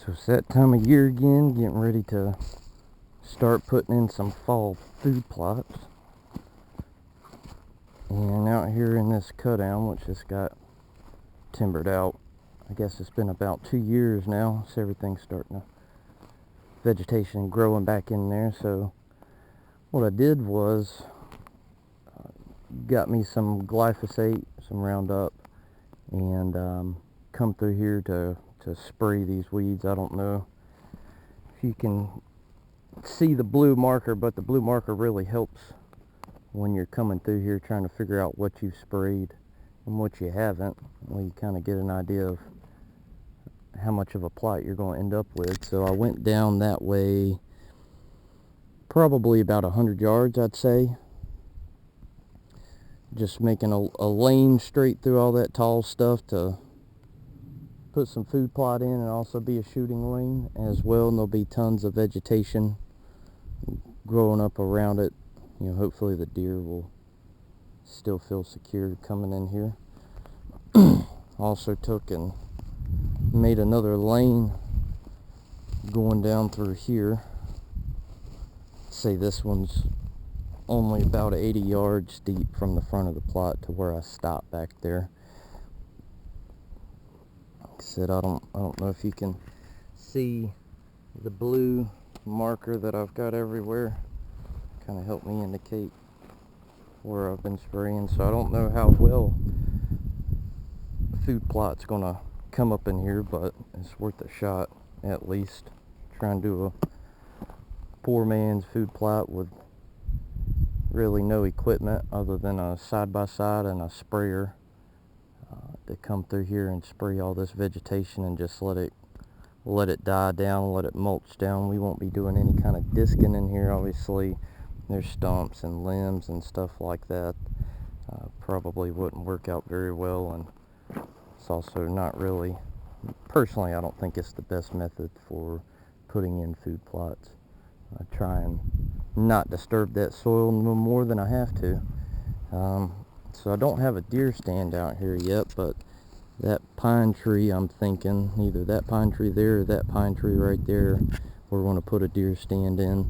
So it's that time of year again, getting ready to start putting in some fall food plots. And out here in this cut-down, which just got timbered out, I guess it's been about 2 years now, so everything's starting to, vegetation growing back in there. So what I did was got me some glyphosate, some Roundup, and come through here to spray these weeds. I don't know if you can see the blue marker, but the blue marker really helps when you're coming through here trying to figure out what you sprayed and what you haven't. Well, you kind of get an idea of how much of a plot you're going to end up with. So I went down that way probably about 100 yards, I'd say, just making a lane straight through all that tall stuff to put some food plot in, and also be a shooting lane as well. And there'll be tons of vegetation growing up around it. You know, hopefully the deer will still feel secure coming in here. Also took and made another lane going down through here. Say this one's only about 80 yards deep from the front of the plot to where I stopped back there. Like I said, I don't know if you can see the blue marker that I've got everywhere. Kind of help me indicate where I've been spraying. So I don't know how well the food plot's gonna come up in here, but it's worth a shot at least. Try and do a poor man's food plot with really no equipment other than a side-by-side and a sprayer to come through here and spray all this vegetation and just let it die down, let it mulch down. We won't be doing any kind of disking in here, obviously. There's stumps and limbs and stuff like that. Probably wouldn't work out very well, and it's also not really, personally, I don't think it's the best method for putting in food plots. I try and not disturb that soil no more than I have to. So I don't have a deer stand out here yet, but that pine tree, I'm thinking either that pine tree there or that pine tree right there, we're going to put a deer stand in,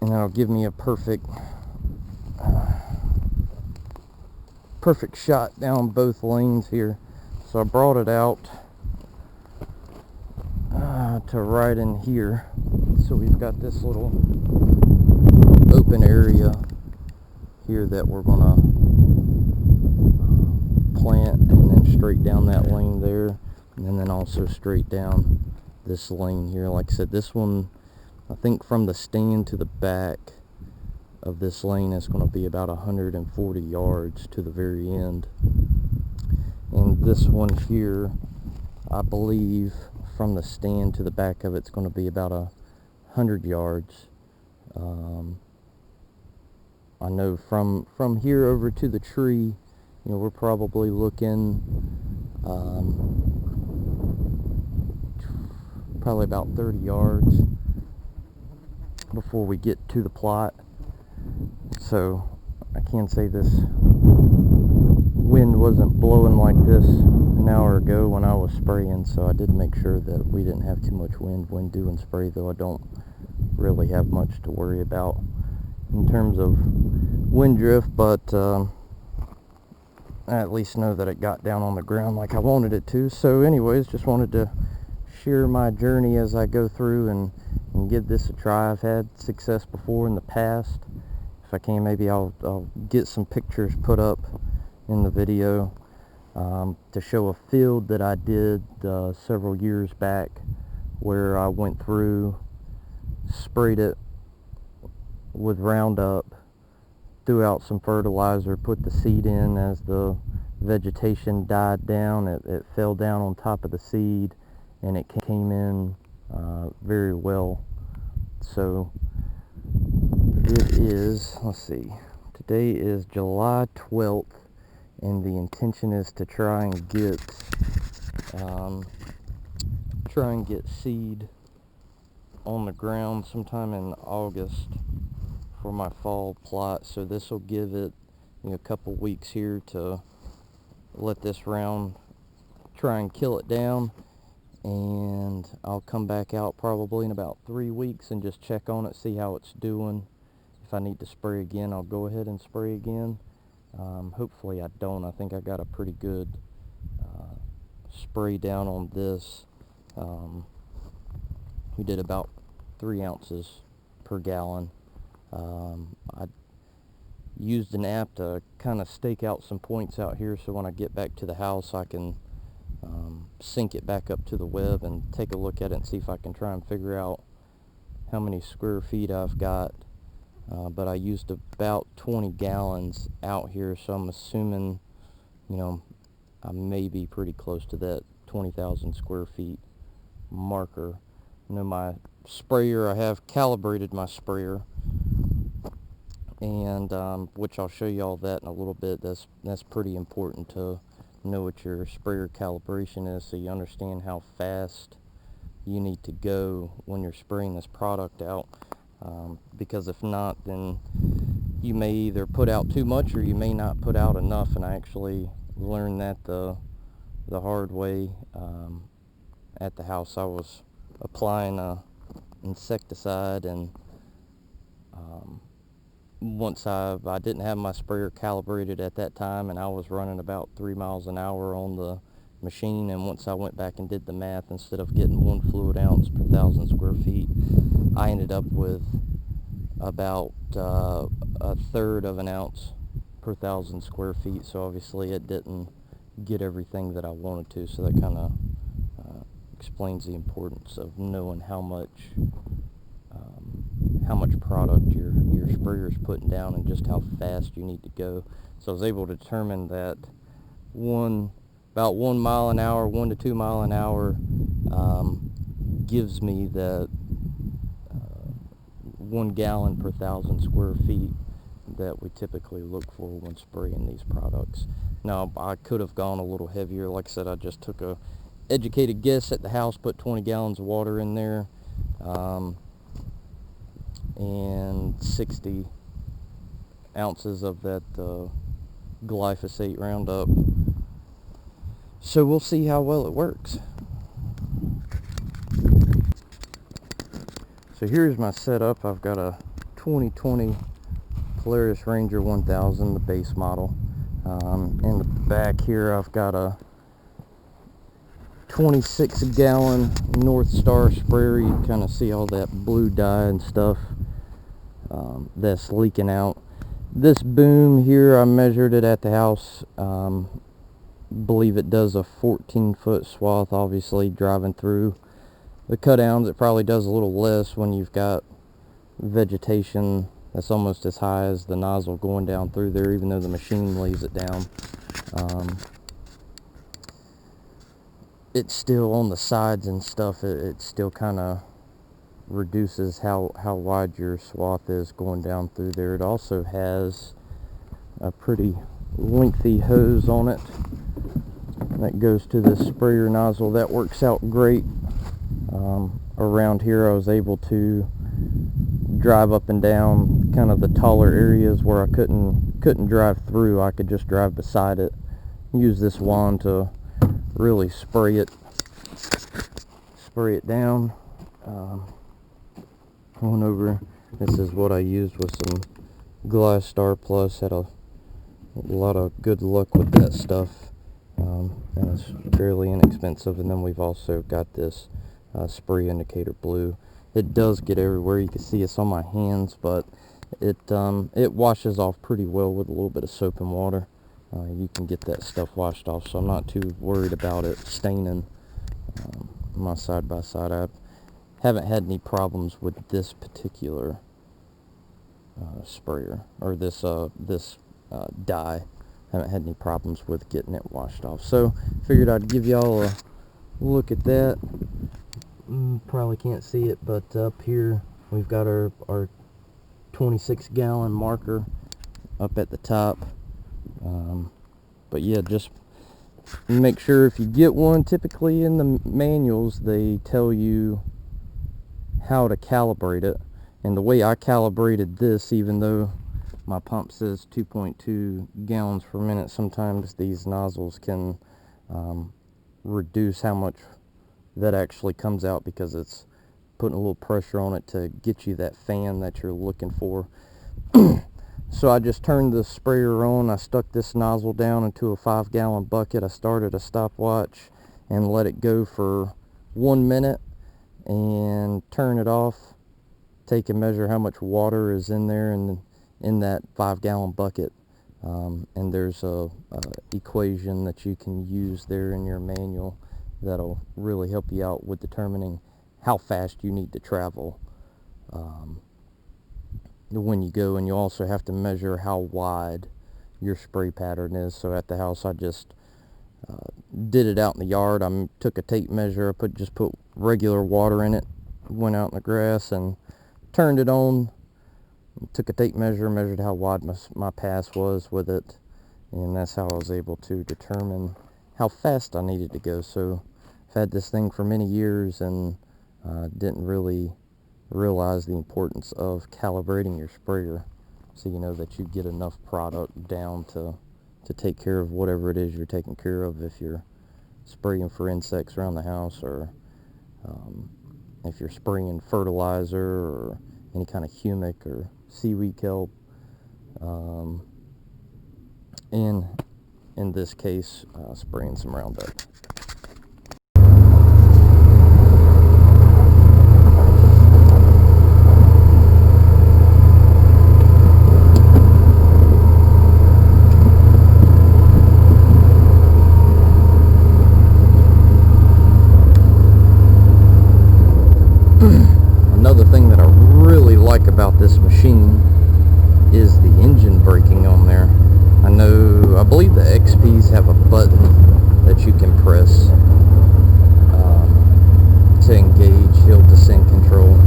and that'll give me a perfect shot down both lanes here. So I brought it out to right in here. So we've got this little open area here that we're gonna plant, and then straight down that lane there, and then also straight down this lane here. Like I said, this one, I think from the stand to the back of this lane is going to be about 140 yards to the very end. And this one here, I believe from the stand to the back of it's going to be about 100 yards. I know from here over to the tree, you know, we're probably looking probably about 30 yards before we get to the plot. So I can't say this wind wasn't blowing like this an hour ago when I was spraying, so I did make sure that we didn't have too much wind when doing spray, though I don't really have much to worry about in terms of wind drift. But I at least know that it got down on the ground like I wanted it to. So anyways, just wanted to share my journey as I go through and give this a try. I've had success before in the past. If I can, maybe I'll get some pictures put up in the video to show a field that I did several years back, where I went through, sprayed it with Roundup, threw out some fertilizer, put the seed in. As the vegetation died down, it fell down on top of the seed, and it came in very well. So it is, let's see, today is July 12th, and the intention is to try and get seed on the ground sometime in August for my fall plot. So this will give it, you know, a couple weeks here to let this round try and kill it down, and I'll come back out probably in about 3 weeks and just check on it, see how it's doing. If I need to spray again, I'll go ahead and spray again. Hopefully I don't. I think I got a pretty good spray down on this. We did about 3 ounces per gallon. I used an app to kind of stake out some points out here, so when I get back to the house I can sync it back up to the web and take a look at it and see if I can try and figure out how many square feet I've got. But I used about 20 gallons out here, so I'm assuming, I may be pretty close to that 20,000 square feet marker. My sprayer, I have calibrated my sprayer, and which I'll show you all that in a little bit. That's pretty important to know what your sprayer calibration is, so you understand how fast you need to go when you're spraying this product out, because if not, then you may either put out too much or you may not put out enough. And I actually learned that the hard way. At the house I was applying a insecticide, and once I didn't have my sprayer calibrated at that time, and I was running about 3 miles an hour on the machine, and once I went back and did the math, instead of getting 1 fluid ounce per 1,000 square feet, I ended up with about a third of an ounce per 1,000 square feet. So obviously it didn't get everything that I wanted to, so that kind of explains the importance of knowing how much product your sprayer is putting down and just how fast you need to go. So I was able to determine that about 1 mile an hour, 1 to 2 mile an hour, gives me that 1 gallon per 1,000 square feet that we typically look for when spraying these products. Now, I could have gone a little heavier. Like I said, I just took a educated guess at the house, put 20 gallons of water in there, and 60 ounces of that glyphosate Roundup. So we'll see how well it works. So here's my setup. I've got a 2020 Polaris Ranger 1000, the base model. In the back here I've got a 26 gallon North Star sprayer. You can kind of see all that blue dye and stuff that's leaking out. This boom here, I measured it at the house. Believe it does a 14-foot swath. Obviously driving through the cutdowns, it probably does a little less when you've got vegetation that's almost as high as the nozzle going down through there, even though the machine lays it down. It's still on the sides and stuff, it still kind of reduces how wide your swath is going down through there. It also has a pretty lengthy hose on it that goes to the sprayer nozzle. That works out great. Around here I was able to drive up and down kind of the taller areas where I couldn't drive through. I could just drive beside it, use this wand to really spray it down. Going over, this is what I used with some Glystar Plus. Had a lot of good luck with that stuff, and it's fairly inexpensive. And then we've also got this spray indicator blue. It does get everywhere. You can see it's on my hands, but it washes off pretty well with a little bit of soap and water. You can get that stuff washed off, so I'm not too worried about it staining my side-by-side. I haven't had any problems with this particular sprayer, or this dye. Haven't had any problems with getting it washed off. So figured I'd give y'all a look at that. Probably can't see it, but up here we've got our 26 gallon marker up at the top. But yeah, just make sure if you get one, typically in the manuals they tell you how to calibrate it. And the way I calibrated this, even though my pump says 2.2 gallons per minute, sometimes these nozzles can reduce how much that actually comes out because it's putting a little pressure on it to get you that fan that you're looking for. So I just turned the sprayer on. I stuck this nozzle down into a 5-gallon bucket. I started a stopwatch and let it go for 1 minute and turn it off. Take and measure how much water is in there in that 5-gallon bucket. And there's a equation that you can use there in your manual that'll really help you out with determining how fast you need to travel when you go. And you also have to measure how wide your spray pattern is. So at the house I just did it out in the yard. I took a tape measure, I just put regular water in it, went out in the grass and turned it on, took a tape measure, measured how wide my pass was with it, and that's how I was able to determine how fast I needed to go. So I've had this thing for many years and didn't really realize the importance of calibrating your sprayer so you know that you get enough product down to take care of whatever it is you're taking care of. If you're spraying for insects around the house, or if you're spraying fertilizer or any kind of humic or seaweed kelp, in this case spraying some Roundup. Another thing that I really like about this machine is the engine braking on there. I believe the XPs have a button that you can press to engage hill descent control.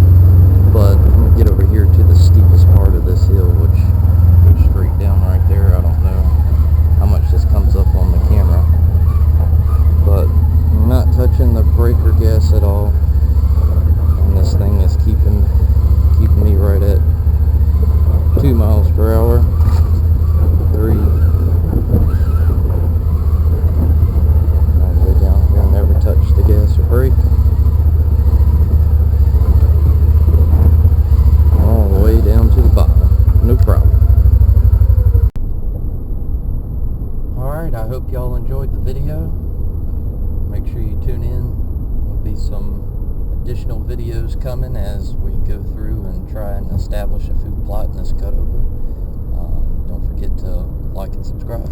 But I'm going to get over here to the steepest part of this hill, which goes straight down right there. I don't know how much this comes up on the camera, but I'm not touching the brake or gas at all. This thing is keeping me right at 2 miles per hour. 3. All the way down here, never touch the gas or brake. All the way down to the bottom, no problem. Alright, I hope y'all enjoyed the video. Make sure you tune in. There'll be some additional videos coming as we go through and try and establish a food plot in this cutover. Don't forget to like and subscribe.